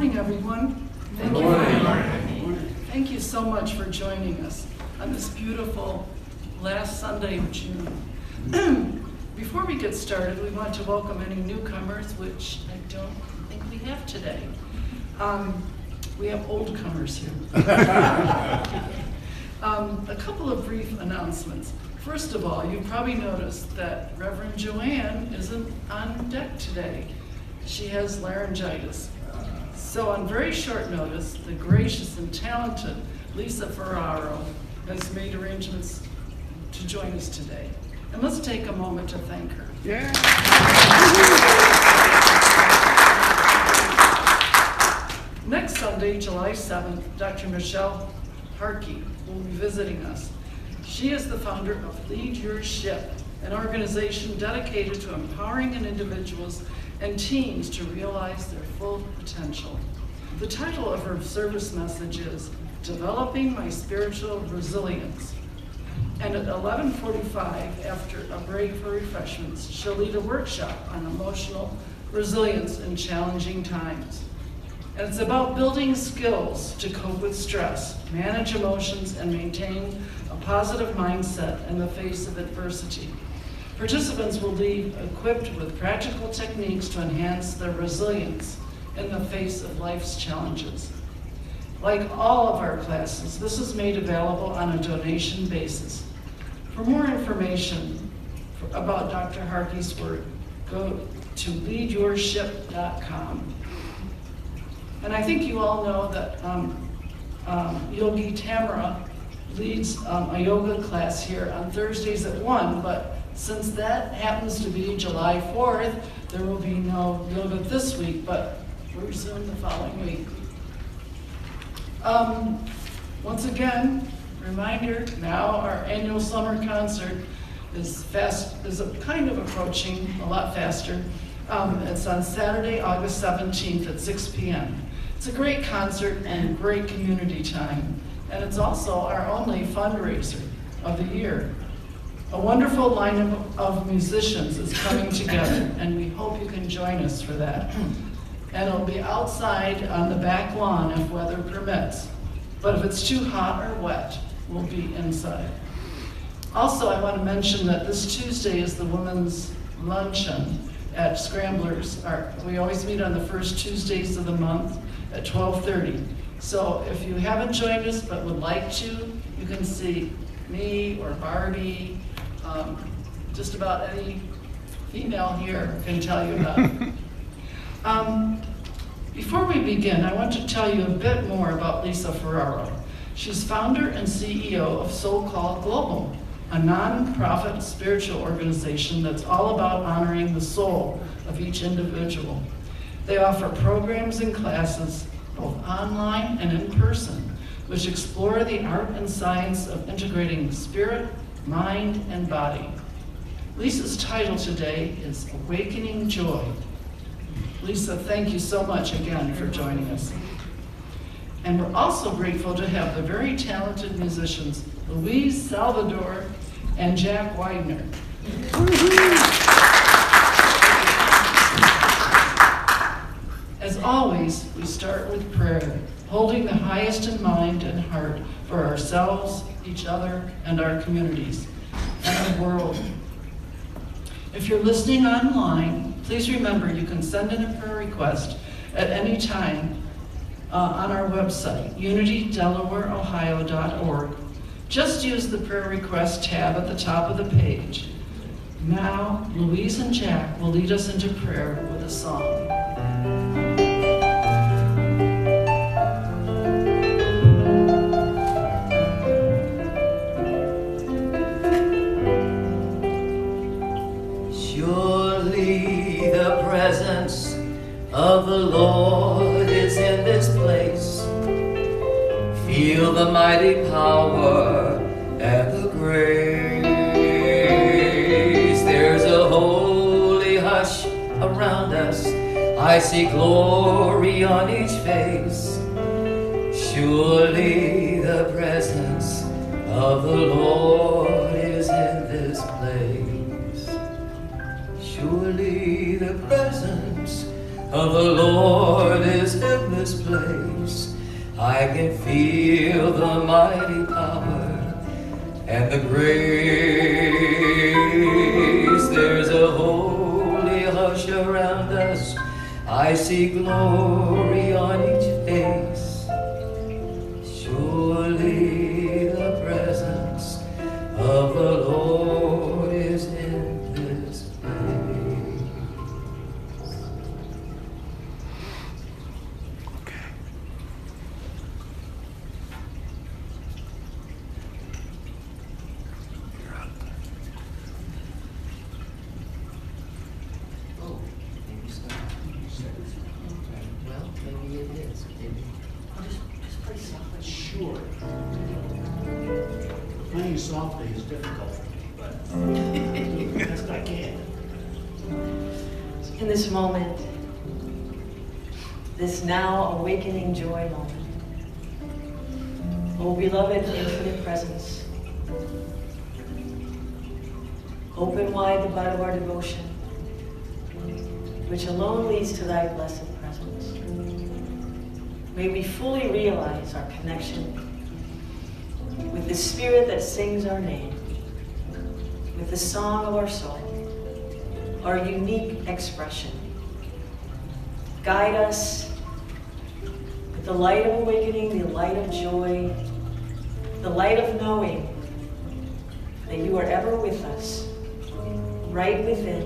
morning, everyone. Thank you so much for joining us on this beautiful last Sunday of June. Before we get started, we want to welcome any newcomers, which I don't think we have today. We have old comers here. A couple of brief announcements. First of all, you probably noticed that Reverend Joanne isn't on deck today. She has laryngitis. So on very short notice, the gracious and talented Lisa Ferraro has made arrangements to join us today. And let's take a moment to thank her. Yeah. Next Sunday, July 7th, Dr. Michelle Harkey will be visiting us. She is the founder of Lead Your Ship, an organization dedicated to empowering individuals and teams to realize their full potential. The title of her service message is Developing My Spiritual Resilience. And at 11:45, after a break for refreshments, she'll lead a workshop on emotional resilience in challenging times. And it's about building skills to cope with stress, manage emotions, and maintain a positive mindset in the face of adversity. Participants will be equipped with practical techniques to enhance their resilience in the face of life's challenges. Like all of our classes, this is made available on a donation basis. For more information about Dr. Harkey's work, go to leadyourship.com. And I think you all know that Yogi Tamara leads a yoga class here on Thursdays at 1, but since that happens to be July 4th, there will be no yoga this week, but we'll resume the following week. Once again, reminder, now our annual summer concert is kind of approaching a lot faster. It's on Saturday, August 17th at 6 p.m. It's a great concert and great community time, and it's also our only fundraiser of the year. A wonderful lineup of musicians is coming together, and we hope you can join us for that. And it'll be outside on the back lawn if weather permits. But if it's too hot or wet, we'll be inside. Also, I want to mention that this Tuesday is the Women's Luncheon at Scramblers. We always meet on the first Tuesdays of the month at 12:30. So if you haven't joined us but would like to, you can see me or Barbie, just about any female here can tell you about it. Before we begin, I want to tell you a bit more about Lisa Ferraro. She's founder and CEO of Soul Call Global, a non-profit spiritual organization that's all about honoring the soul of each individual. They offer programs and classes, both online and in person, which explore the art and science of integrating spirit, mind, and body. Lisa's title today is Awakening Joy. Lisa, thank you so much again for joining us. And we're also grateful to have the very talented musicians, Louise Salvador and Jack Widener. As always, we start with prayer, holding the highest in mind and heart for ourselves, each other, and our communities, and our world. If you're listening online, please remember you can send in a prayer request at any time on our website, unitydelawareohio.org. Just use the prayer request tab at the top of the page. Now, Louise and Jack will lead us into prayer with a song. Surely the presence of the Lord is in this place. Feel the mighty power and the grace. There's a holy hush around us. I see glory on each face. Surely the presence of the Lord is in this place. Surely the presence of the Lord is in this place. I can feel the mighty power and the grace. There's a holy hush around us. I see glory on each face. Surely the presence of the Lord is in this place. Oh, maybe so. Well, maybe it is. Maybe. I'll just play softly. Sure. Playing softly is difficult for me, but best I can. In this moment, this now awakening joy moment, oh beloved infinite presence, open wide the bud of our devotion, which alone leads to thy blessed presence. May we fully realize our connection with the spirit that sings our name, with the song of our soul, our unique expression. Guide us with the light of awakening, the light of joy, the light of knowing that you are ever with us, right within,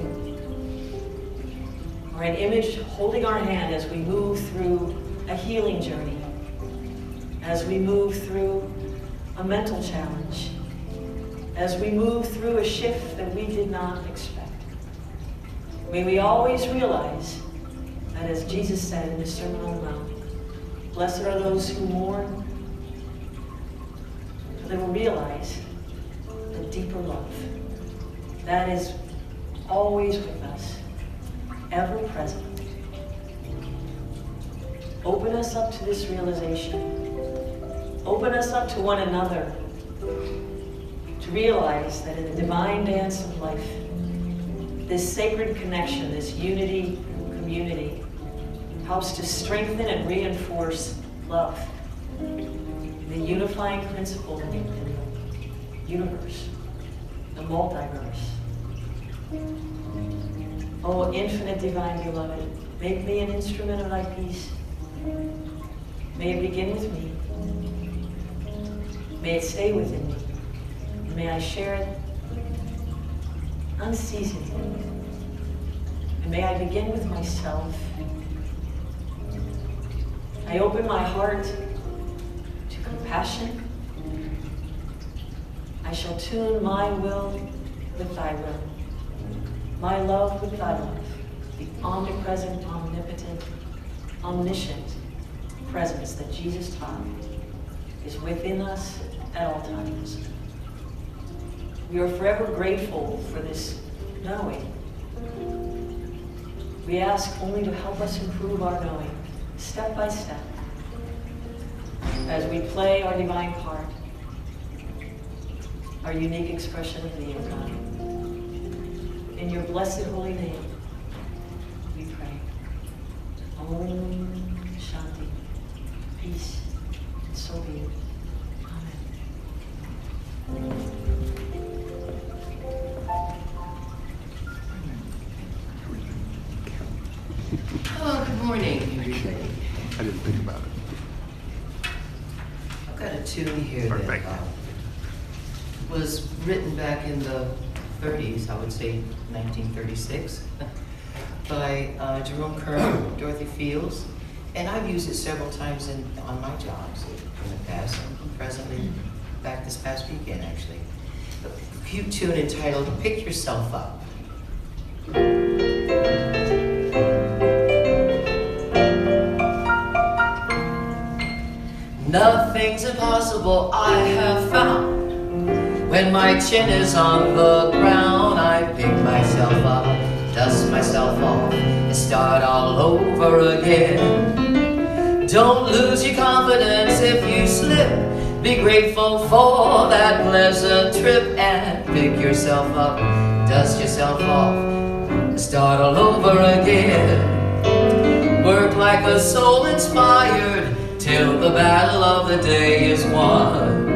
or an image holding our hand as we move through a healing journey, as we move through a mental challenge, as we move through a shift that we did not expect. May we always realize that, as Jesus said in the Sermon on the Mount, blessed are those who mourn, for they will realize the deeper love that is always with us, ever present. Open us up to this realization. Open us up to one another, to realize that in the divine dance of life, this sacred connection, this unity, community, helps to strengthen and reinforce love, the unifying principle in the universe, the multiverse. Oh, infinite divine beloved, make me an instrument of thy peace. May it begin with me. May it stay within me. And may I share it unceasingly. And may I begin with myself. I open my heart to compassion. I shall tune my will with thy will, my love with thy love, the omnipresent, omnipotent, omniscient presence that Jesus taught is within us at all times. We are forever grateful for this knowing. We ask only to help us improve our knowing, step by step, as we play our divine part, our unique expression of thee, O God. In your blessed holy name, we pray. Om Shanti. Peace. And so be it. Amen. Oh, good morning, everybody. I didn't think about it. I've got a tune here that Perfect. Was written back in the 30s, I would say 1936, by Jerome Kern, Dorothy Fields, and I've used it several times on my jobs in the past, and presently, back this past weekend actually. A cute tune entitled "Pick Yourself Up." Nothing's impossible, I have found. When my chin is on the ground, I pick myself up, dust myself off, and start all over again. Don't lose your confidence if you slip. Be grateful for that pleasant trip and pick yourself up, dust yourself off, and start all over again. Work like a soul inspired till the battle of the day is won.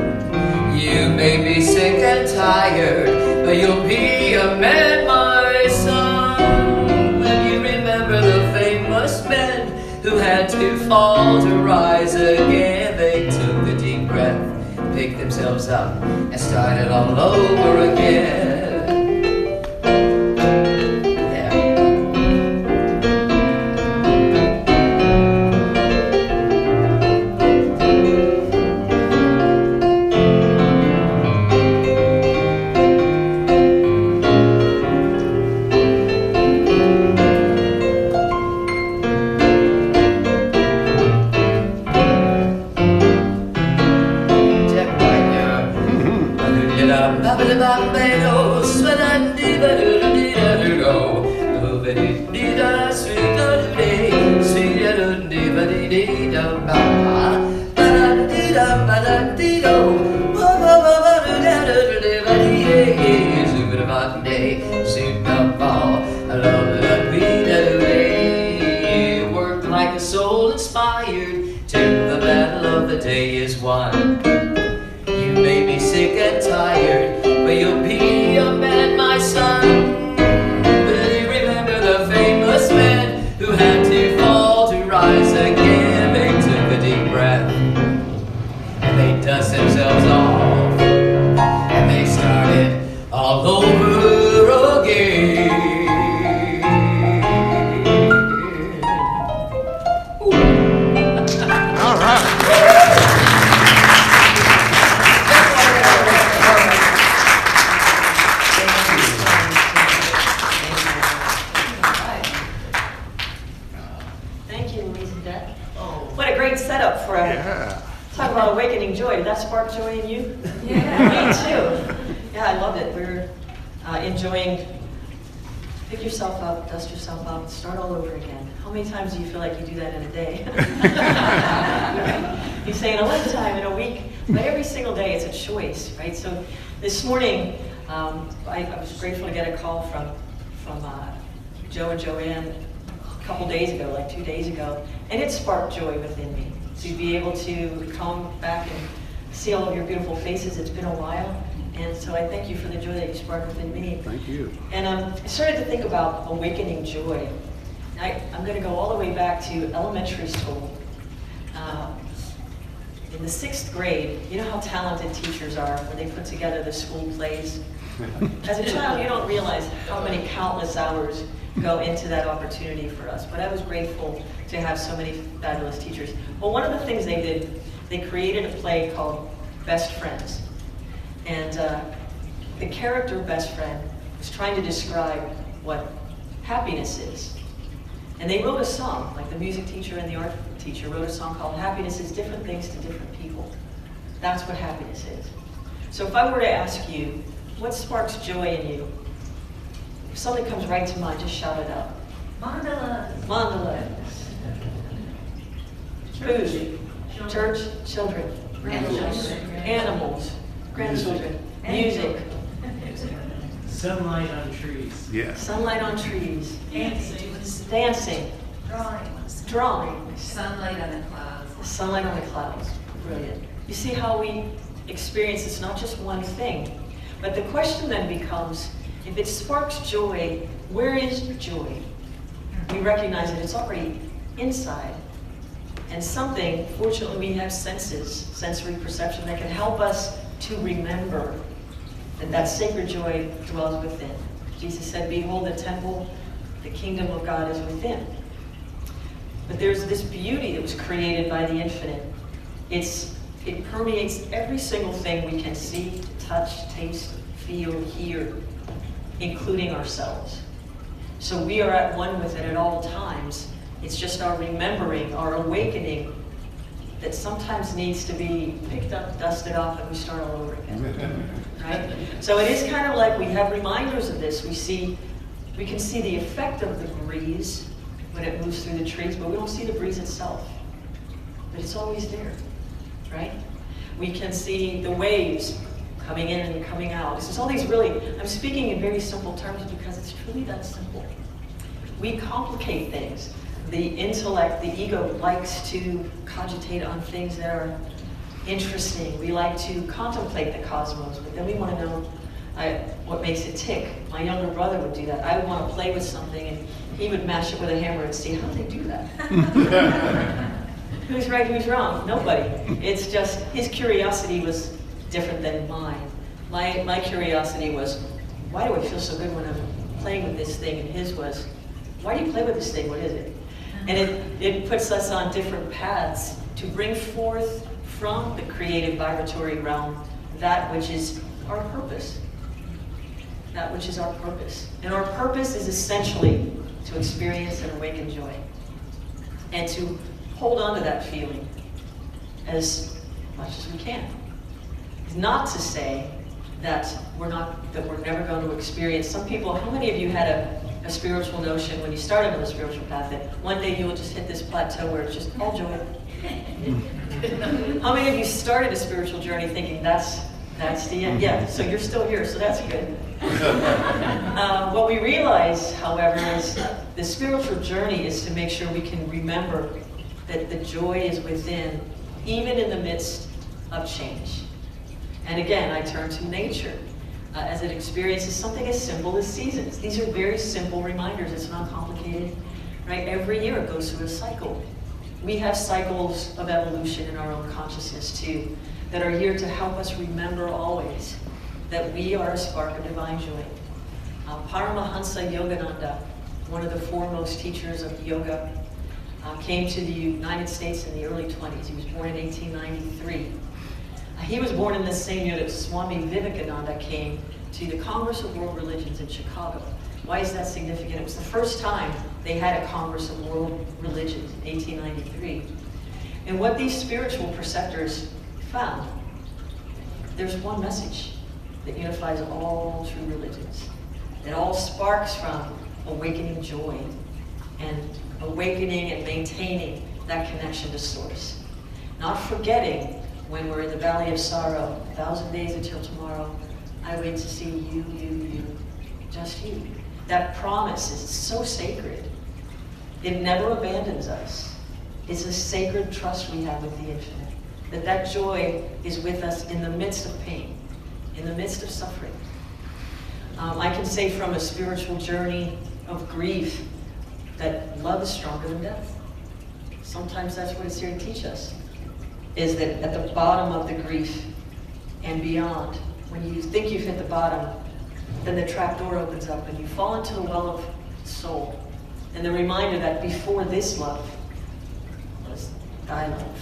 You may be sick and tired, but you'll be a man, my son. When you remember the famous men who had to fall to rise again, they took a deep breath, picked themselves up, and started all over again. Work like a soul inspired till the battle of the day is won. You may be sick and tired, but you'll be a man, my son. Will you remember the famous men who had to fall to rise again? They took a deep breath and they dust themselves off and they started all over again. All right. Thank you, Louise and Deb. What a great setup for a Yeah. talk about awakening joy. Did that spark joy in you? Yeah. Me too. Yeah, I loved it. We're enjoying. Pick yourself up, dust yourself up, start all over again. How many times do you feel like you do that in a day? You say in a lifetime, in a week, but every single day it's a choice, right? So this morning, I was grateful to get a call from Joe and Joanne a couple days ago, like 2 days ago, and it sparked joy within me. To be able to come back and see all of your beautiful faces, it's been a while. And so I thank you for the joy that you spark within me. Thank you. And I started to think about awakening joy. I'm going to go all the way back to elementary school. In the 6th grade, you know how talented teachers are when they put together the school plays? As a child, you don't realize how many countless hours go into that opportunity for us. But I was grateful to have so many fabulous teachers. Well, one of the things they did, they created a play called Best Friends. And the character Best Friend was trying to describe what happiness is. And they wrote a song, like the music teacher and the art teacher wrote a song called Happiness is Different Things to Different People. That's what happiness is. So if I were to ask you, what sparks joy in you? If something comes right to mind, just shout it out. Mandala. Mandala. Food. Church. Children. Grandchildren. Animals. Grandchildren. Music. Sunlight on trees. Yes. Sunlight on trees. Dancing. Dancing. Drawing. Drawing. Sunlight on the clouds. Sunlight on the clouds. Brilliant. You see how we experience it's not just one thing. But the question then becomes, if it sparks joy, where is joy? We recognize that it's already inside. And something, fortunately we have senses, sensory perception that can help us to remember that that sacred joy dwells within. Jesus said, behold the temple, the kingdom of God is within. But there's this beauty that was created by the infinite. It permeates every single thing we can see, touch, taste, feel, hear, including ourselves. So we are at one with it at all times. It's just our remembering, our awakening, that sometimes needs to be picked up, dusted off, and we start all over again. Right? So it is kind of like we have reminders of this. We can see the effect of the breeze when it moves through the trees, but we don't see the breeze itself. But it's always there, right? We can see the waves coming in and coming out. This is all these really, I'm speaking in very simple terms because it's truly that simple. We complicate things. the intellect, the ego likes to cogitate on things that are interesting. We like to contemplate the cosmos, but then we want to know what makes it tick. My younger brother would do that. I would want to play with something, and he would mash it with a hammer and see how they do that. Who's right, who's wrong? Nobody. It's just his curiosity was different than mine. My curiosity was, why do I feel so good when I'm playing with this thing? And his was, why do you play with this thing? What is it? And it puts us on different paths to bring forth from the creative vibratory realm that which is our purpose. That which is our purpose. And our purpose is essentially to experience and awaken joy. And to hold on to that feeling as much as we can. Not to say that we're never going to experience. Some people, how many of you had a spiritual notion when you started on the spiritual path that one day you will just hit this plateau where it's just all joy? How many of you started a spiritual journey thinking that's the end? Yeah, so you're still here, so that's good. What we realize, however, is the spiritual journey is to make sure we can remember that the joy is within, even in the midst of change. And again, I turn to nature as it experiences something as simple as seasons. These are very simple reminders. It's not complicated, right? Every year it goes through a cycle. We have cycles of evolution in our own consciousness too, that are here to help us remember always that we are a spark of divine joy. Paramahansa Yogananda, one of the foremost teachers of yoga, came to the United States in the early 20s. He was born in 1893. He was born in the same year that Swami Vivekananda came to the Congress of World Religions in Chicago. Why is that significant? It was the first time they had a Congress of World Religions in 1893. And what these spiritual preceptors found, there's one message that unifies all true religions. It all sparks from awakening joy and awakening and maintaining that connection to Source. Not forgetting when we're in the valley of sorrow, 1,000 days until tomorrow, I wait to see you, just you. That promise is so sacred. It never abandons us. It's a sacred trust we have with the infinite. That joy is with us in the midst of pain, in the midst of suffering. I can say from a spiritual journey of grief that love is stronger than death. Sometimes that's what it's here to teach us, is that at the bottom of the grief and beyond, when you think you've hit the bottom, then the trap door opens up and you fall into the well of soul. And the reminder that before this love was thy love.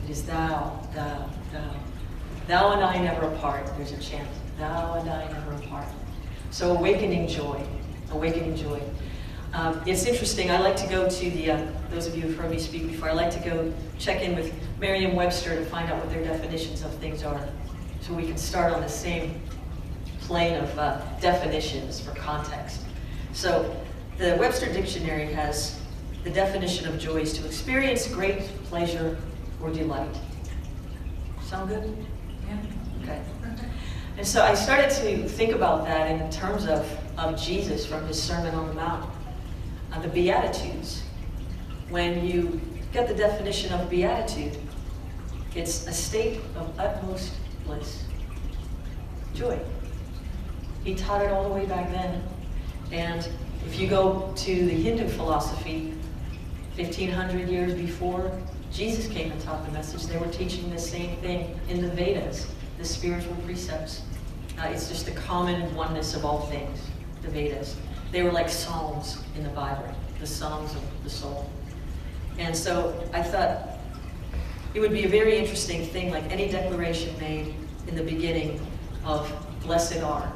It is thou, thou, thou. Thou and I never apart. There's a chant. Thou and I never apart. So awakening joy. Awakening joy. It's interesting. I like to go to those of you who've heard me speak before, I like to go check in with Merriam-Webster to find out what their definitions of things are. So we can start on the same plane of definitions for context. So the Webster Dictionary has the definition of joy is to experience great pleasure or delight. Sound good? Yeah. Okay. And so I started to think about that in terms of Jesus from his Sermon on the Mount, the Beatitudes. When you get the definition of beatitude, it's a state of utmost bliss, joy. He taught it all the way back then. And if you go to the Hindu philosophy, 1,500 years before Jesus came and taught the message, they were teaching the same thing in the Vedas, the spiritual precepts. It's just the common oneness of all things, the Vedas. They were like psalms in the Bible, the songs of the soul. And so I thought it would be a very interesting thing, like any declaration made in the beginning of blessed are.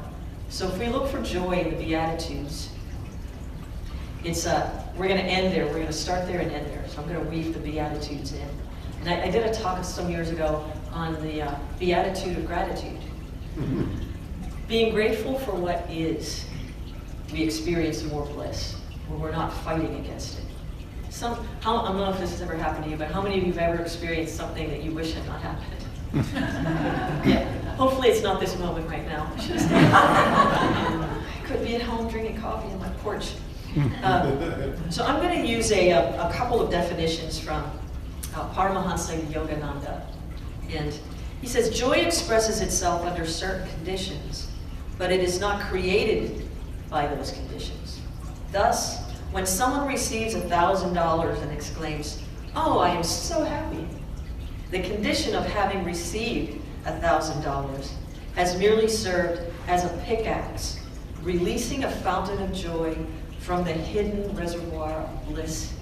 So if we look for joy in the Beatitudes, it's we're going to end there. We're going to start there and end there. So I'm going to weave the Beatitudes in. And I did a talk some years ago on the Beatitude of gratitude. Being grateful for what is, we experience more bliss, where we're not fighting against it. I don't know if this has ever happened to you, but how many of you have ever experienced something that you wish had not happened? Yeah. Hopefully it's not this moment right now. I could be at home drinking coffee on my porch. So I'm going to use a couple of definitions from Paramahansa Yogananda. And he says, joy expresses itself under certain conditions, but it is not created by those conditions. Thus, when someone receives $1,000 and exclaims, "Oh, I am so happy," the condition of having received $1,000 has merely served as a pickaxe, releasing a fountain of joy from the hidden reservoir of bliss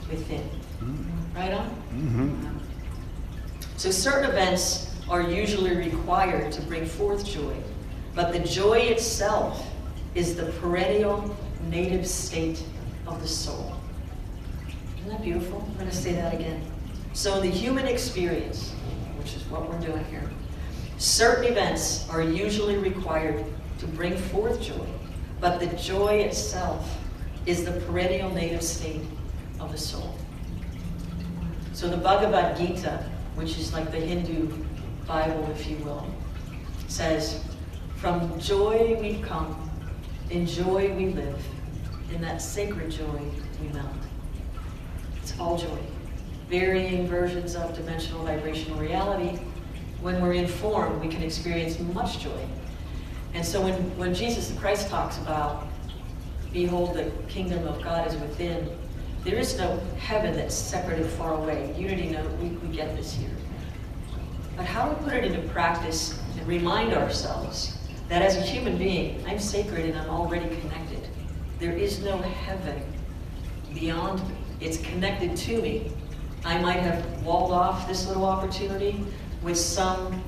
within. Right on? So certain events are usually required to bring forth joy, but the joy itself is the perennial native state of the soul. Isn't that beautiful? I'm going to say that again. So in the human experience, which is what we're doing here, certain events are usually required to bring forth joy, but the joy itself is the perennial native state of the soul. So the Bhagavad Gita, which is like the Hindu Bible, if you will, says, "From joy we've come, in joy we live, in that sacred joy we melt." It's all joy. Varying versions of dimensional vibrational reality. When we're in form, we can experience much joy. And so when Jesus Christ talks about, "Behold, the kingdom of God is within," there is no heaven that's separate and far away. Unity, no, we get this here. But how we put it into practice and remind ourselves that as a human being, I'm sacred and I'm already connected. There is no heaven beyond me. It's connected to me. I might have walled off this little opportunity with some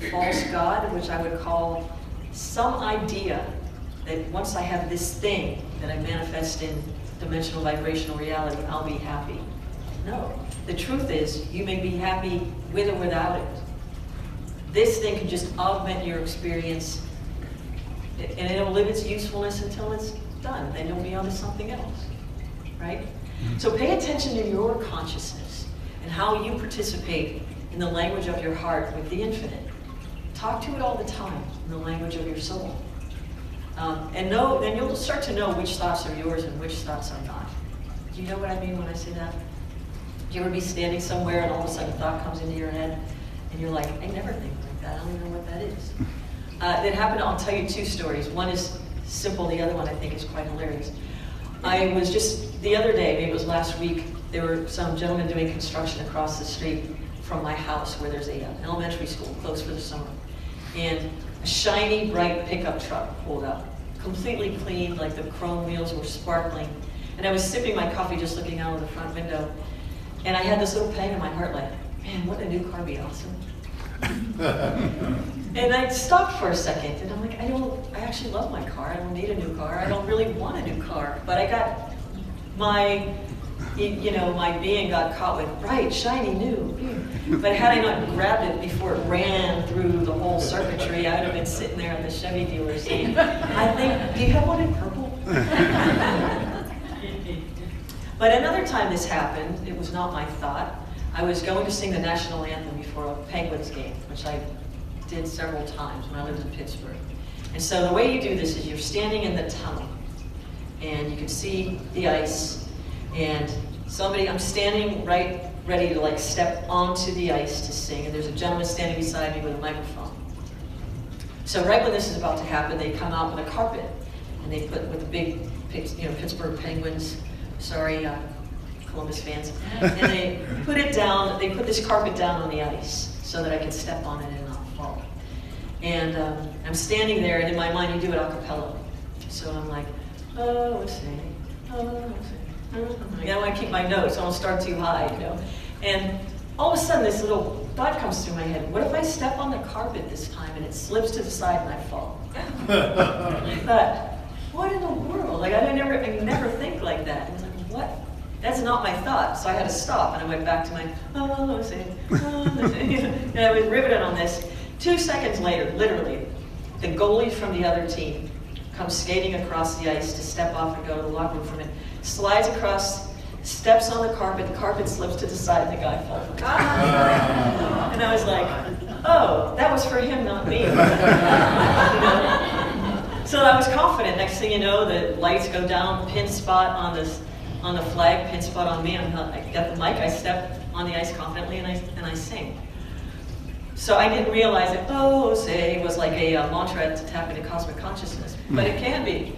false god, which I would call some idea that once I have this thing that I manifest in dimensional vibrational reality, I'll be happy. No. The truth is, you may be happy with or without it. This thing can just augment your experience, and it'll live its usefulness until it's done. Then you'll be on to something else, right? So pay attention to your consciousness and how you participate in the language of your heart with the infinite. Talk to it all the time in the language of your soul. And you'll start to know which thoughts are yours and which thoughts are not. Do you know what I mean when I say that? Do you ever be standing somewhere and all of a sudden a thought comes into your head and you're like, I never think like that. I don't even know what that is. That happened, I'll tell you two stories. One is simple, the other one I think is quite hilarious. I was just, the other day, maybe it was last week, there were some gentlemen doing construction across the street from my house where there's an elementary school closed for the summer. And a shiny, bright pickup truck pulled up, completely clean, like the chrome wheels were sparkling. And I was sipping my coffee just looking out of the front window. And I had this little pang in my heart like, man, wouldn't a new car be awesome? And I stopped for a second and I'm like, I actually love my car. I don't need a new car. I don't really want a new car. But I got my being got caught with bright, shiny, new. But had I not grabbed it before it ran through the whole circuitry, I would have been sitting there at the Chevy dealer saying, I think, do you have one in purple? But another time this happened, it was not my thought. I was going to sing the national anthem before a Penguins game, which I did several times when I lived in Pittsburgh. And so the way you do this is you're standing in the tunnel, and you can see the ice, and I'm standing right ready to like step onto the ice to sing, and there's a gentleman standing beside me with a microphone. So right when this is about to happen, they come out with a carpet, and they put with the big, Pittsburgh Penguins, Columbus fans, and they put it down, they put this carpet down on the ice so that I could step on it and not fall. And I'm standing there, and in my mind, you do it a cappella. So I'm like, oh, sing, oh, sing. I want to keep my notes, so I don't start too high, And all of a sudden, this little thought comes through my head. What if I step on the carpet this time, and it slips to the side and I fall? I thought, what in the world? Like, I never think like that. I was like, what? That's not my thought. So I had to stop, and I went back to my, and I was riveted on this. 2 seconds later, literally, the goalie from the other team comes skating across the ice to step off and go to the locker room from it, slides across, steps on the carpet slips to the side, and the guy falls. And I was like, oh, that was for him, not me. So I was confident. Next thing you know, the lights go down, pin spot on the flag, pin spot on me. I got the mic, I step on the ice confidently, and I sing. So I didn't realize that say was like a mantra to tap into cosmic consciousness, but it can be.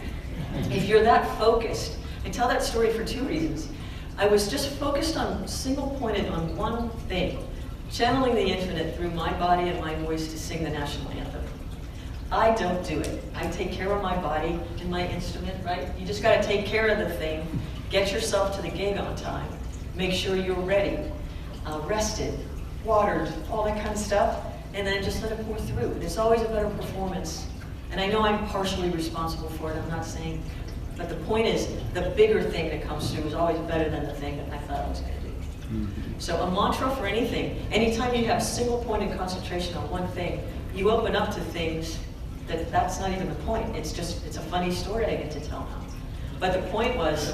If you're that focused, I tell that story for two reasons. I was just focused on, single-pointed on one thing, channeling the infinite through my body and my voice to sing the national anthem. I don't do it. I take care of my body and my instrument, right? You just got to take care of the thing, get yourself to the gig on time, make sure you're ready, rested, watered, all that kind of stuff, and then just let it pour through. And it's always a better performance. And I know I'm partially responsible for it, I'm not saying, but the point is, the bigger thing that comes through is always better than the thing that I thought I was going to do. So a mantra for anything, anytime you have single-pointed concentration on one thing, you open up to things that's not even the point. It's a funny story I get to tell now. But the point was,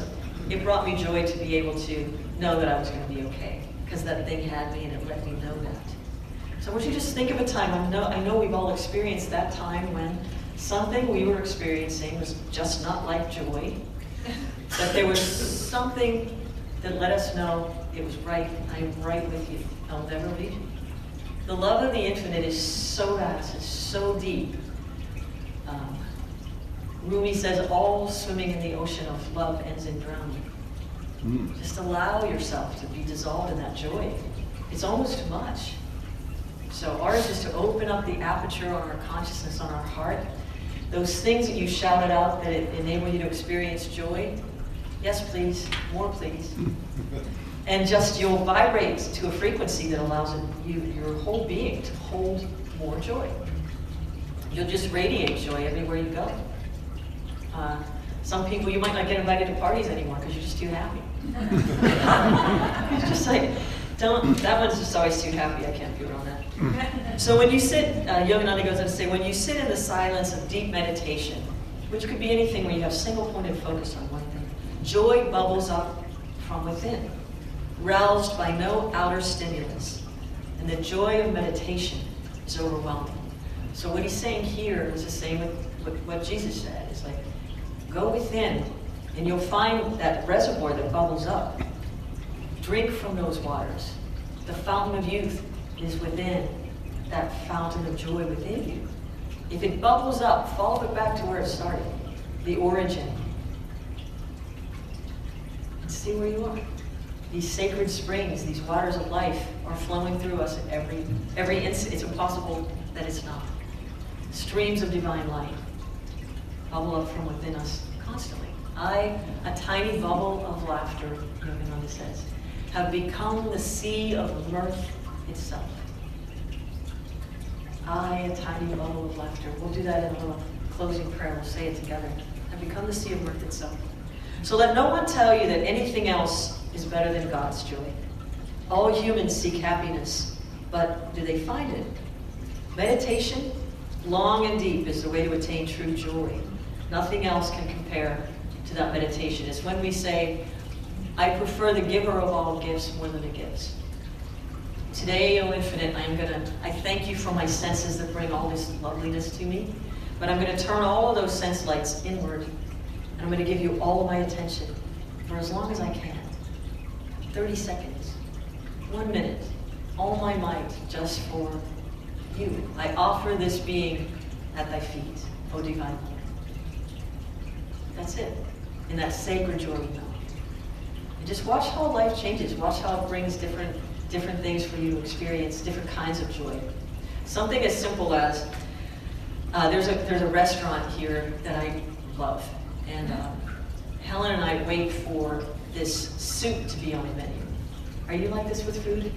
it brought me joy to be able to know that I was going to be okay, because that thing had me and it let me know that. So I want you to just think of a time, I know we've all experienced that time when something we were experiencing was just not like joy, but there was something that let us know it was right. I'm right with you. I'll never leave you. The love of the infinite is so vast, it's so deep. Rumi says, all swimming in the ocean of love ends in drowning. Just allow yourself to be dissolved in that joy. It's almost too much. So ours is to open up the aperture on our consciousness, on our heart. Those things that you shouted out that enable you to experience joy. Yes, please. More, please. And just you'll vibrate to a frequency that allows your whole being to hold more joy. You'll just radiate joy everywhere you go. Some people, you might not get invited to parties anymore because you're just too happy. It's just like, that one's just always too happy. I can't be around that. So when you sit, Yogananda goes on to say, when you sit in the silence of deep meditation, which could be anything where you have single-pointed focus on one thing, joy bubbles up from within, roused by no outer stimulus. And the joy of meditation is overwhelming. So what he's saying here is the same with what Jesus said. It's like, go within, and you'll find that reservoir that bubbles up. Drink from those waters. The fountain of youth is within, that fountain of joy within you. If it bubbles up, follow it back to where it started, the origin. And see where you are. These sacred springs, these waters of life are flowing through us at every instant. It's impossible that it's not. Streams of divine light bubble up from within us constantly. I, a tiny bubble of laughter, Yogananda says, have become the sea of mirth itself. I, a tiny bubble of laughter. We'll do that in a little closing prayer. We'll say it together. Have become the sea of mirth itself. So let no one tell you that anything else is better than God's joy. All humans seek happiness, but do they find it? Meditation, long and deep, is the way to attain true joy. Nothing else can compare to that meditation. It's when we say, I prefer the giver of all gifts more than the gifts. Today, O Infinite, I thank you for my senses that bring all this loveliness to me, but I'm going to turn all of those sense lights inward, and I'm going to give you all of my attention for as long as I can. 30 seconds, 1 minute, all my might, just for you. I offer this being at thy feet, O Divine Mother. That's it. In that sacred joy we know. And just watch how life changes. Watch how it brings different things for you to experience, different kinds of joy. Something as simple as, there's a restaurant here that I love. And Helen and I wait for this soup to be on the menu. Are you like this with food?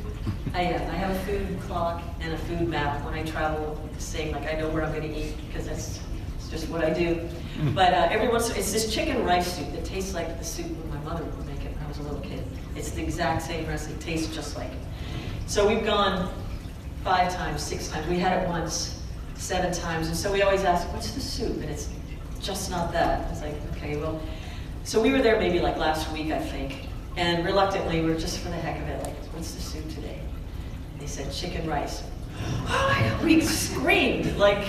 I have a food clock and a food map when I travel, saying like I know where I'm going to eat because it's just what I do. But every once in a while, it's this chicken rice soup that tastes like the soup when my mother would make it when I was a little kid. It's the exact same recipe. It tastes just like it. So we've gone 5 times, 6 times. We had it once, 7 times. And so we always ask, what's the soup? And it's just not that. It's like, okay, well. So we were there maybe like last week, I think. And reluctantly, we were just for the heck of it, like, what's the soup today? They said chicken rice. We screamed, like,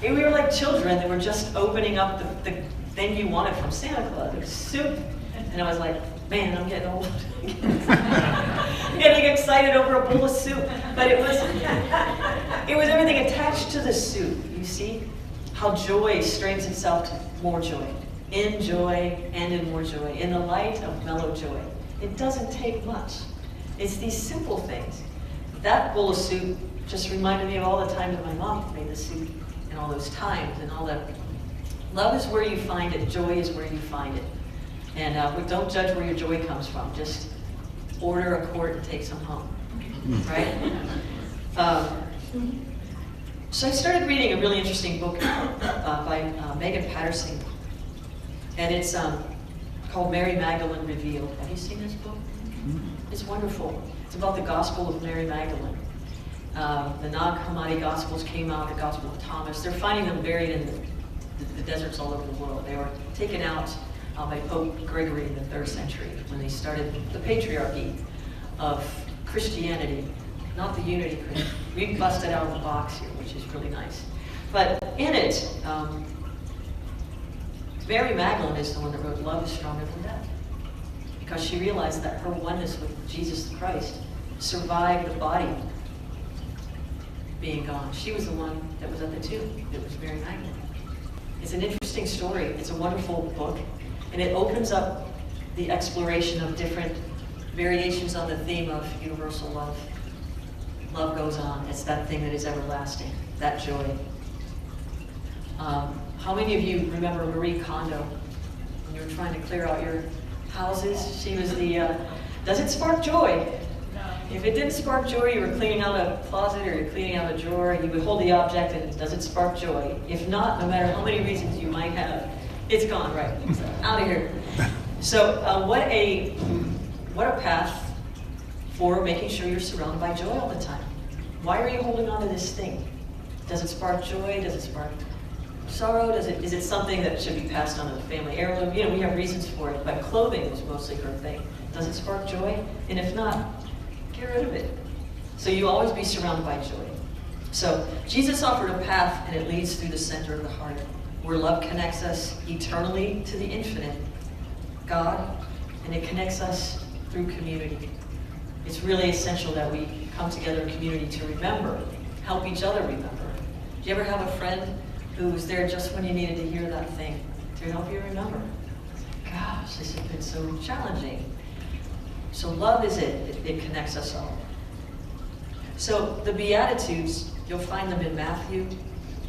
And we were like children that were just opening up the thing you wanted from Santa Claus. It was soup. And I was like, man, I'm getting old. Getting excited over a bowl of soup. But it was everything attached to the soup, you see? How joy strains itself to more joy. In joy and in more joy. In the light of mellow joy. It doesn't take much. It's these simple things. That bowl of soup just reminded me of all the times that my mom made the soup. And all those times and all that. Love is where you find it. Joy is where you find it. And don't judge where your joy comes from. Just order a quart and take some home. Right? So I started reading a really interesting book by Megan Patterson. And it's called Mary Magdalene Revealed. Have you seen this book? It's wonderful. It's about the Gospel of Mary Magdalene. The Nag Hammadi Gospels came out, the Gospel of Thomas. They're finding them buried in the deserts all over the world. They were taken out by Pope Gregory in the 3rd century when they started the patriarchy of Christianity, not the unity Christian. We busted out of the box here, which is really nice. But in it, Mary Magdalene is the one that wrote Love is Stronger Than Death, because she realized that her oneness with Jesus Christ survived the body being gone. She was the one that was at the tomb. It was Mary Magdalene. It's an interesting story. It's a wonderful book. And it opens up the exploration of different variations on the theme of universal love. Love goes on. It's that thing that is everlasting, that joy. How many of you remember Marie Kondo when you were trying to clear out your houses? She was the, does it spark joy? If it didn't spark joy, you were cleaning out a closet or you're cleaning out a drawer, you would hold the object and does it spark joy? If not, no matter how many reasons you might have, it's gone, right? So, out of here. So what a path for making sure you're surrounded by joy all the time. Why are you holding on to this thing? Does it spark joy? Does it spark sorrow? Is it something that should be passed on to the family heirloom? You know, we have reasons for it, but clothing was mostly her thing. Does it spark joy? And if not, get rid of it. So you always be surrounded by joy. So Jesus offered a path, and it leads through the center of the heart, where love connects us eternally to the infinite, God, and it connects us through community. It's really essential that we come together in community to remember, help each other remember. Do you ever have a friend who was there just when you needed to hear that thing to help you remember? Gosh, this has been so challenging. So love is it. It connects us all. So the Beatitudes, you'll find them in Matthew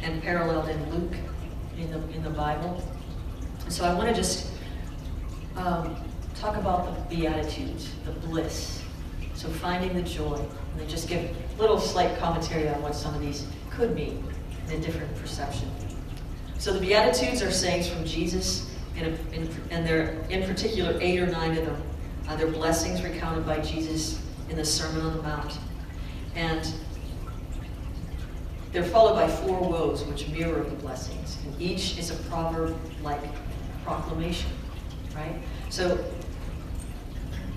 and paralleled in Luke in the Bible. So I want to just talk about the Beatitudes, the bliss. So finding the joy, and then just give a little slight commentary on what some of these could mean in a different perception. So the Beatitudes are sayings from Jesus, and they're in particular 8 or 9 of them. They're blessings recounted by Jesus in the Sermon on the Mount. And they're followed by 4 woes, which mirror the blessings. And each is a proverb-like proclamation, right? So,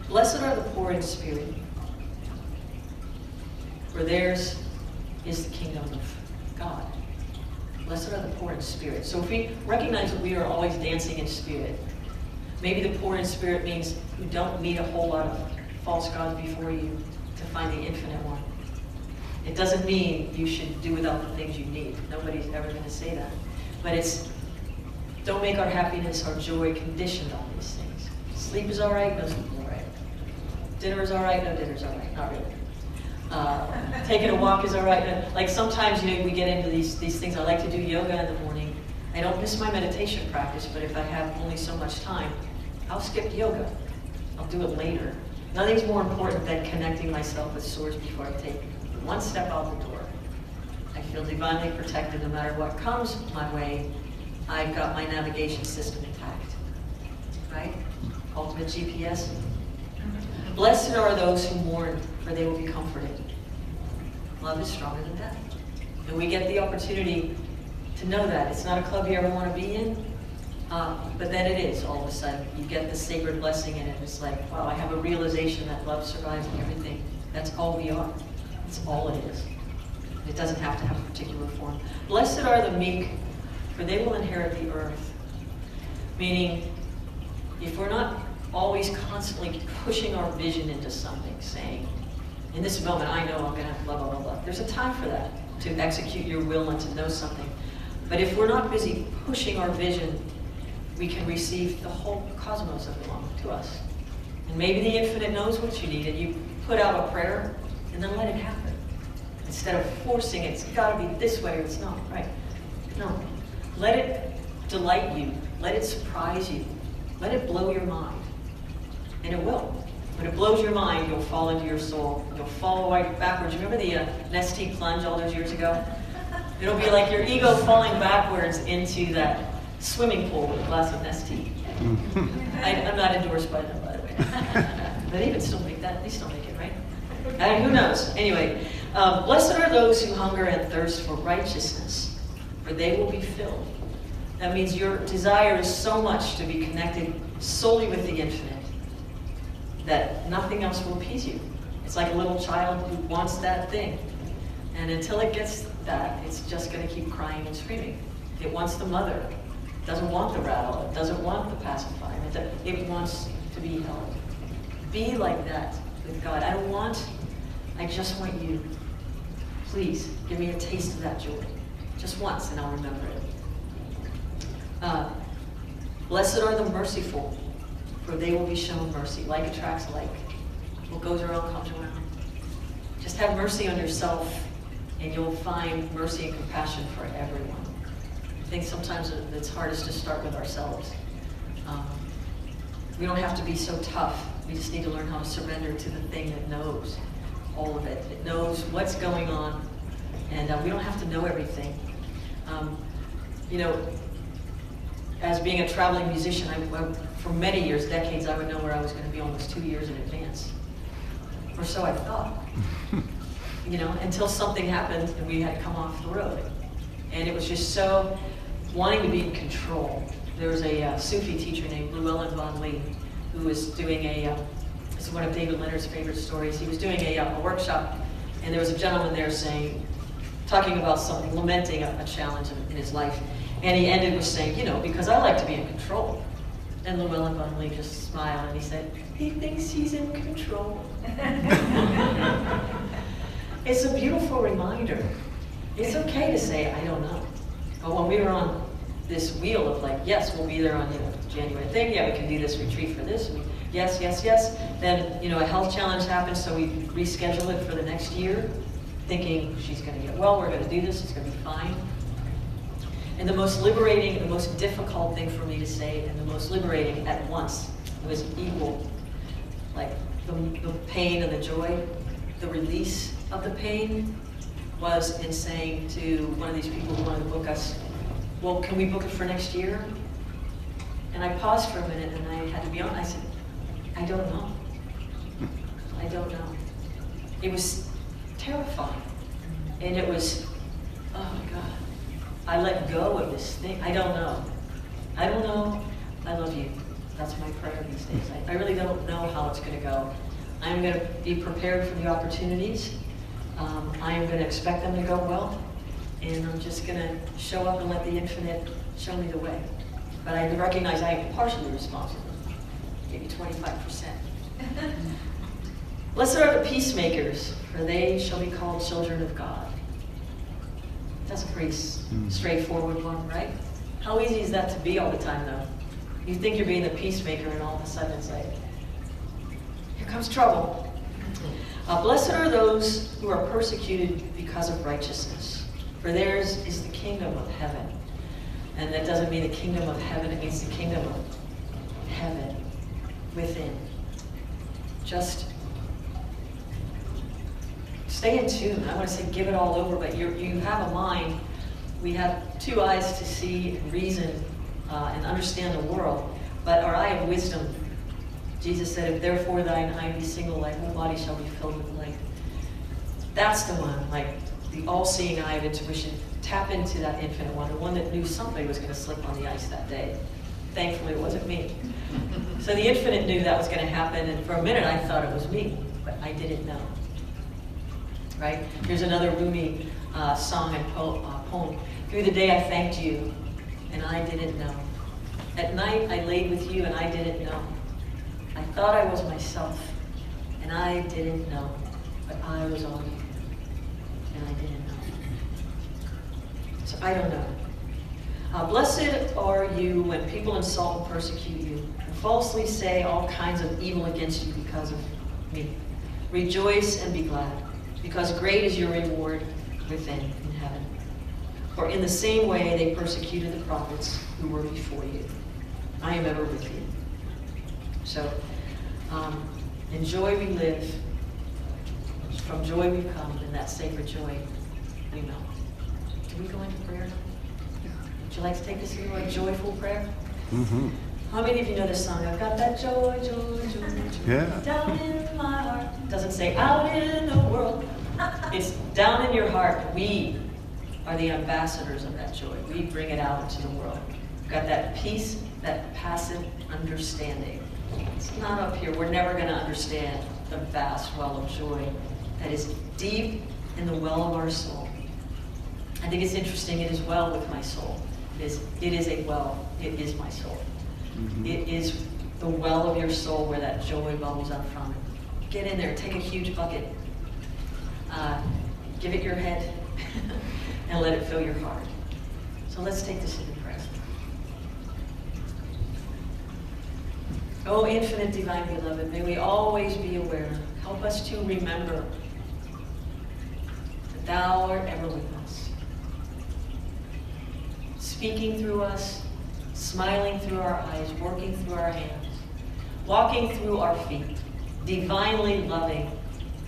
blessed are the poor in spirit, for theirs is the kingdom of God. Blessed are the poor in spirit. So if we recognize that we are always dancing in spirit, maybe the poor in spirit means you don't need a whole lot of false gods before you to find the infinite one. It doesn't mean you should do without the things you need. Nobody's ever going to say that. But it's, don't make our happiness, our joy conditioned on these things. Sleep is all right, no sleep is all right. Dinner is all right, no dinner is all right. Not really. Taking a walk is all right. Like sometimes, we get into these things. I like to do yoga in the morning. I don't miss my meditation practice, but if I have only so much time, I'll skip yoga. I'll do it later. Nothing's more important than connecting myself with Source before I take one step out the door. I feel divinely protected no matter what comes my way. I've got my navigation system intact. Right? Ultimate GPS. Blessed are those who mourn, for they will be comforted. Love is stronger than death. And we get the opportunity to know that. It's not a club you ever want to be in, but then it is all of a sudden. You get the sacred blessing in it. It's like, wow, I have a realization that love survives everything. That's all we are. That's all it is. It doesn't have to have a particular form. Blessed are the meek, for they will inherit the earth. Meaning, if we're not always constantly pushing our vision into something, saying, in this moment I know I'm going to have blah, blah, blah, blah. There's a time for that, to execute your will and to know something. But if we're not busy pushing our vision, we can receive the whole cosmos that belongs to us. And maybe the infinite knows what you need, and you put out a prayer, and then let it happen. Instead of forcing it, it's got to be this way or it's not, right? No. Let it delight you. Let it surprise you. Let it blow your mind. And it will. When it blows your mind, you'll fall into your soul. You'll fall right backwards. Remember the Nestea plunge all those years ago? It'll be like your ego falling backwards into that swimming pool with a glass of Nestea. I'm not endorsed by them, by the way. But they even still make that. They still make it, right? And who knows? Anyway, blessed are those who hunger and thirst for righteousness, for they will be filled. That means your desire is so much to be connected solely with the infinite that nothing else will appease you. It's like a little child who wants that thing. And until it gets that, it's just going to keep crying and screaming. It wants the mother. It doesn't want the rattle. It doesn't want the pacifier. It wants to be held. Be like that with God. I just want you. Please, give me a taste of that joy. Just once, and I'll remember it. Blessed are the merciful, for they will be shown mercy. Like attracts like. What goes around comes around. Just have mercy on yourself, and you'll find mercy and compassion for everyone. I think sometimes it's hardest to start with ourselves. We don't have to be so tough. We just need to learn how to surrender to the thing that knows all of it. It knows what's going on, and we don't have to know everything. As being a traveling musician, for many years, decades, I would know where I was going to be almost 2 years in advance. Or so I thought. Until something happened and we had to come off the road. And it was just so wanting to be in control. There was a Sufi teacher named Llewellyn Van Lee who was doing this is one of David Leonard's favorite stories. He was doing a workshop, and there was a gentleman there talking about something, lamenting a challenge in his life. And he ended with saying, because I like to be in control. And Llewellyn Van Lee just smiled and he said, he thinks he's in control. It's a beautiful reminder. It's okay to say, I don't know. But when we were on this wheel of yes, we'll be there on January thing, yeah, we can do this retreat for this, yes. Then, a health challenge happened, so we rescheduled it for the next year, thinking she's going to get well, we're going to do this, it's going to be fine. And the most liberating, the most difficult thing for me to say, and the most liberating at once, was equal. Like the pain and the joy, the release of the pain was in saying to one of these people who wanted to book us, well, can we book it for next year? And I paused for a minute and I had to be honest. I said, I don't know. I don't know. It was terrifying. And it was, oh my God. I let go of this thing. I don't know. I don't know. I love you. That's my prayer these days. I really don't know how it's going to go. I'm going to be prepared for the opportunities. I am going to expect them to go well. And I'm just going to show up and let the infinite show me the way. But I recognize I am partially responsible. Maybe 25%. Blessed are the peacemakers, for they shall be called children of God. That's a pretty straightforward one, right? How easy is that to be all the time, though? You think you're being the peacemaker, and all of a sudden it's like, here comes trouble. Blessed are those who are persecuted because of righteousness, for theirs is the kingdom of heaven. And that doesn't mean the kingdom of heaven, it means the kingdom of heaven within. Just stay in tune. I want to say give it all over, but you have a mind. We have 2 eyes to see and reason and understand the world, but our eye of wisdom, Jesus said, if therefore thine eye be single, thy whole body shall be filled with light. That's the one, like the all-seeing eye of intuition. Tap into that infinite one, the one that knew somebody was going to slip on the ice that day. Thankfully, it wasn't me. So the infinite knew that was going to happen, and for a minute I thought it was me, but I didn't know. Right? Here's another Rumi song and poem. Through the day I thanked you, and I didn't know. At night I laid with you, and I didn't know. I thought I was myself, and I didn't know. But I was all you, and I didn't know. So I don't know. Blessed are you when people insult and persecute you, and falsely say all kinds of evil against you because of me. Rejoice and be glad, because great is your reward within in heaven. For in the same way they persecuted the prophets who were before you. I am ever with you. So, in joy we live, from joy we come, and that sacred joy we know. Do we go into prayer? Would you like to take us through a joyful prayer? Mm-hmm. How many of you know this song? I've got that joy, joy, joy, joy Yeah. down in my heart. It doesn't say out in the world. It's down in your heart. We are the ambassadors of that joy. We bring it out into the world. We've got that peace, that passive understanding. It's not up here. We're never going to understand the vast well of joy that is deep in the well of our soul. I think it's interesting. It is well with my soul. It is a well. It is my soul. Mm-hmm. It is the well of your soul where that joy bubbles up from. Get in there. Take a huge bucket. Give it your head and let it fill your heart. So let's take this into prayer. Oh, infinite divine beloved, may we always be aware. Help us to remember that thou art ever with us. Speaking through us, smiling through our eyes, working through our hands, walking through our feet, divinely loving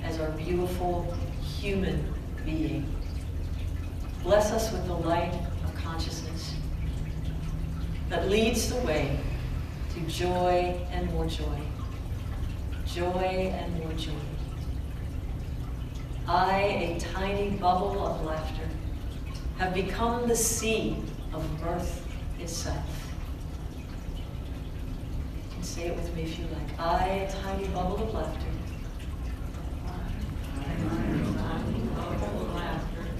as our beautiful human being. Bless us with the light of consciousness that leads the way to joy and more joy. Joy and more joy. I, a tiny bubble of laughter, have become the sea of mirth itself. You can say it with me if you like. I, a tiny bubble of laughter,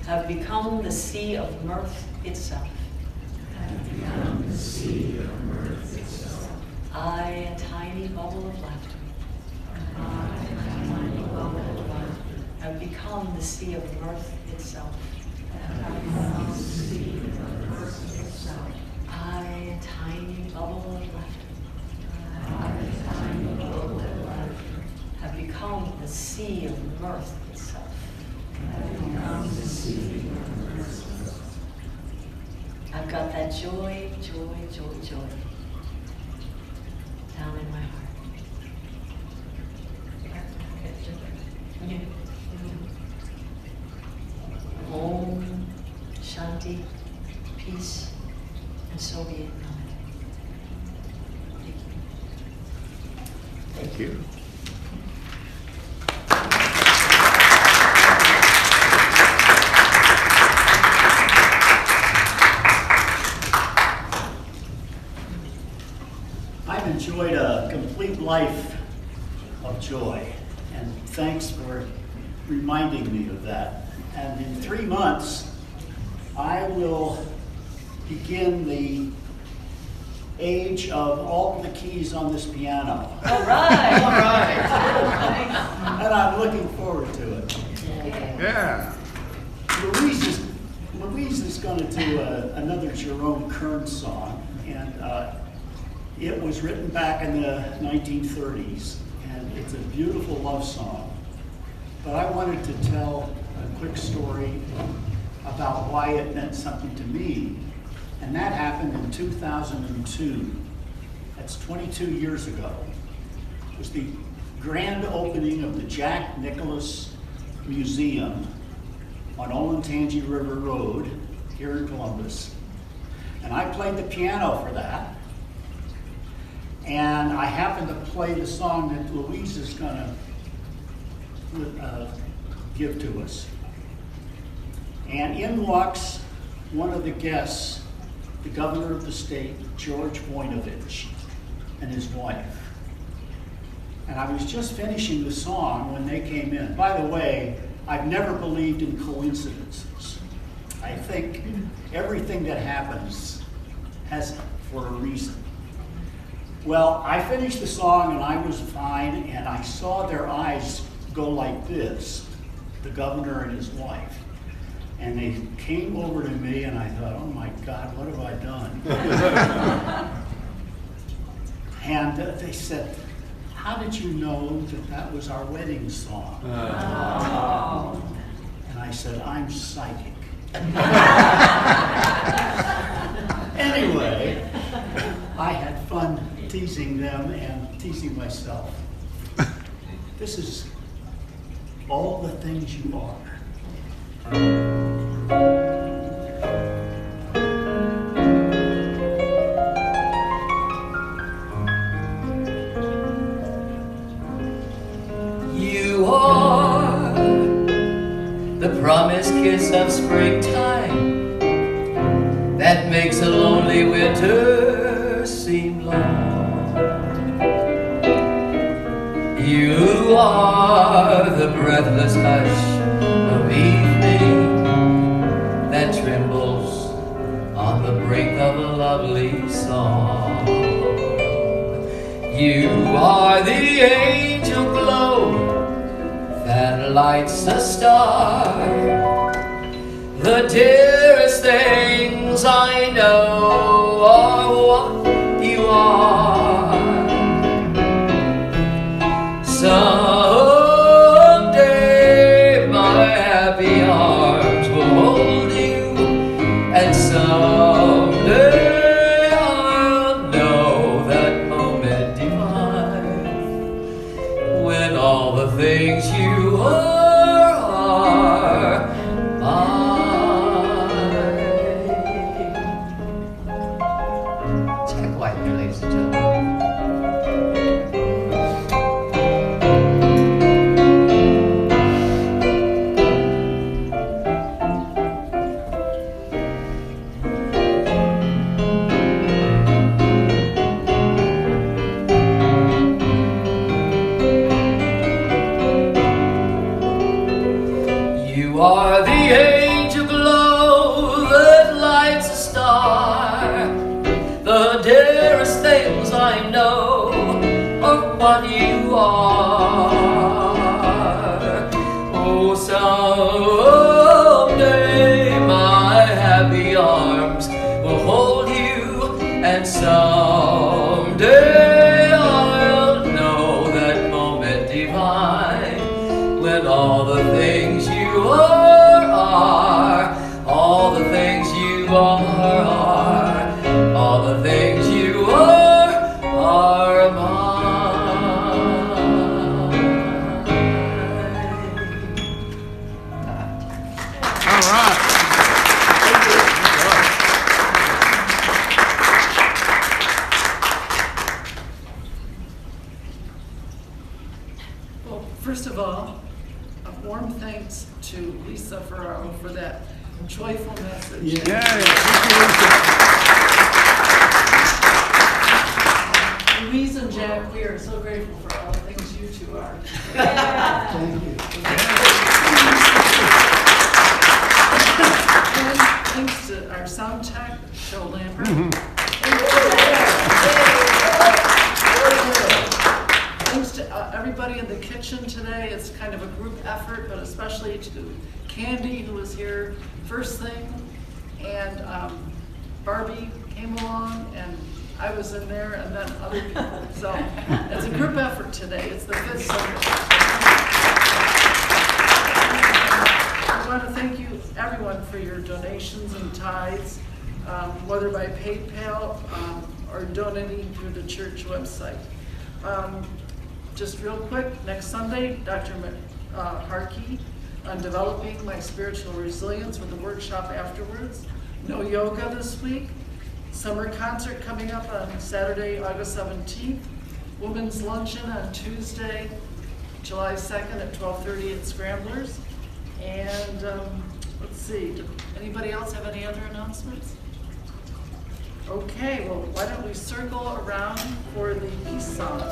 have become the sea of mirth itself. I, a tiny bubble of laughter, have become the sea of mirth itself. I, a tiny bubble of laughter, have become the sea of mirth itself. I've got that joy, joy, joy, joy down in my heart. Om, Shanti, peace, and so be it. Thank you. I've enjoyed a complete life of joy, and thanks for reminding me of that. And in 3 months, I will begin the age of all the keys on this piano. All right. All right. And I'm looking forward to it. Yeah. Louise is going to do another Jerome Kern song, and it was written back in the 1930s, and it's a beautiful love song. But I wanted to tell a quick story about why it meant something to me, and that happened in 2002. That's 22 years ago. It was the grand opening of the Jack Nicklaus Museum on Olentangy River Road here in Columbus. And I played the piano for that. And I happened to play the song that Louise is going to give to us. And in walks one of the guests, the governor of the state, George Voinovich, and his wife. And I was just finishing the song when they came in. By the way, I've never believed in coincidences. I think everything that happens has for a reason. Well, I finished the song and I was fine, and I saw their eyes go like this, the governor and his wife. And they came over to me and I thought, oh my God, what have I done? And they said, how did you know that that was our wedding song? And I said, I'm psychic. Anyway, I had fun teasing them and teasing myself. This is all the things you are. You are the promised kiss of springtime that makes a lonely winter seem long. You are the breathless hush of evening that trembles on the brink of a lovely song. You are the angel glow that lights a star, the dearest things I know are what you are. Someday my happy arms will hold you, and someday I'll know that moment divine when all the things you are mine. Jack White, ladies and gentlemen. You are the angel glow that lights a star, the dearest things I know are what you are. Oh, someday my happy arms will hold you, and someday I'll know that moment divine when all the things you are all the things you are all the things you are mine. All right. Well, first of all, a warm thanks to Lisa Ferraro for that joyful message. Yeah. Louise and Jack, we are so grateful for all the things you two are. Thank you. And thanks to our sound tech, Joe Lambert. Thanks to everybody in the kitchen today. It's kind of a group effort, but especially to Candy, who was here first thing, and Barbie came along, and I was in there, and then other people. So it's a group effort today. It's the fifth Sunday. I want to thank you, everyone, for your donations and tithes, whether by PayPal or donating through the church website. Just real quick, next Sunday, Dr. Harkey on developing my spiritual resilience with a workshop afterwards. No yoga this week. Summer concert coming up on Saturday, August 17th. Women's luncheon on Tuesday, July 2nd at 12:30 at Scramblers. And let's see, anybody else have any other announcements? Okay, well, why don't we circle around for the peace song?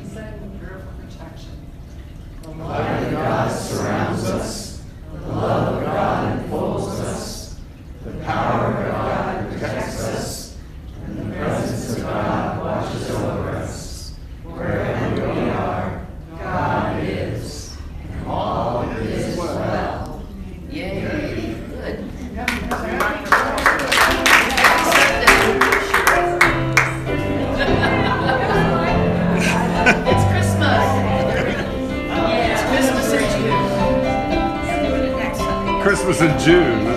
saying the prayer for protection. The light of God surrounds us. The love of God enfolds us. The power of God protects us. And the presence of God watches over us. Wherever we are, God is. And all is well. Yay, good. It's Christmas. It's Christmas in June. Christmas in June.